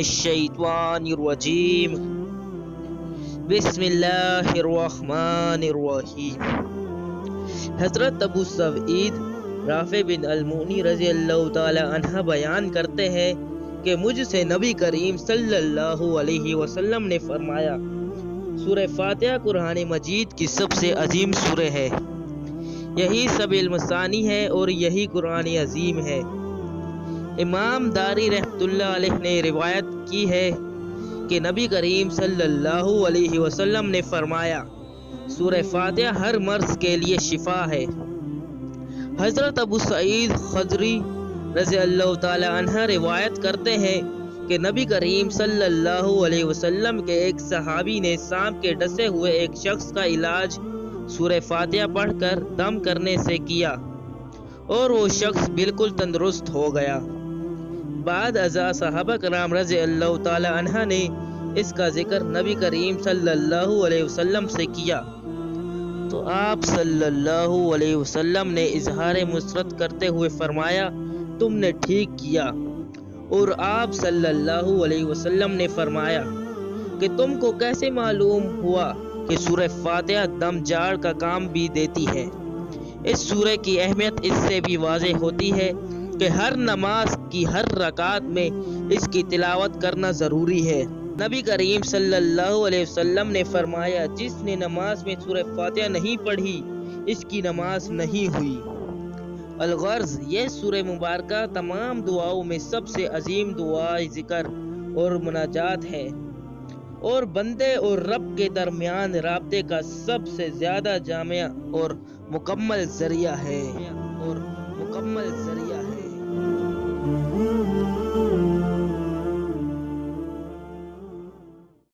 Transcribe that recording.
मिनश्शैतानिर्रजीम बिस्मिल्लाहिर्रहमानिर्रहीम। हजरत अबू सईद राफे बिन अल-मुनी रज़ी अल्लाह ताला अन्हा बयान करते हैं कि मुझसे नबी करीम सल्लल्लाहु अलैहि वसल्लम ने फरमाया, सूरह फातिहा कुरान मजीद की सबसे अजीम सूरह है, यही सबील मसानी है और यही कुरान अजीम है। इमाम दारी रहमतुल्लाह अलैह ने रिवायत की है कि नबी करीम सल्लल्लाहु अलैहि वसल्लम ने फरमाया, सूरह फातिहा हर मर्ज के लिए शिफा है। हजरत अबू सईद खदरी रज़ी अल्लाह ताला अन्हा रिवायत करते हैं कि नबी करीम सल्लल्लाहु अलैहि वसल्लम के एक सहाबी ने सांप के डसे हुए एक शख्स का इलाज सूरह फातिहा पढ़कर दम करने से किया और वो शख्स बिल्कुल तंदुरुस्त हो गया। बाद अज़ा सहाबा कराम रज़ी अल्लाह ताला अन्हा ने इसका जिक्र नबी करीम सल्लल्लाहु अलैहि वसल्लम से किया तो आप सल्लल्लाहु अलैहि वसल्लम ने इजहार मुसरत करते हुए फरमाया, तुमने ठीक किया। और आप सल्लल्लाहु अलैहि वसल्लम ने फरमाया कि तुमको कैसे मालूम हुआ कि सूरह फातिहा दम जाड़ का काम भी देती है। इस सूरह की अहमियत इससे भी वाज़ेह होती है कि हर नमाज की हर रकात में इसकी तिलावत करना ज़रूरी है। नबी करीम सल्लल्लाहु अलैहि वसल्लम ने फरमाया, जिसने नमाज में सूरह फातिहा नहीं पढ़ी इसकी नमाज नहीं हुई। अलगर्ज ये सूरह मुबारका तमाम दुआओं में सबसे अजीम दुआ जिक्र और मुनाजात है और बंदे और रब के दरमियान राब्ते का सबसे ज्यादा जामिया और मुकम्मल जरिया है।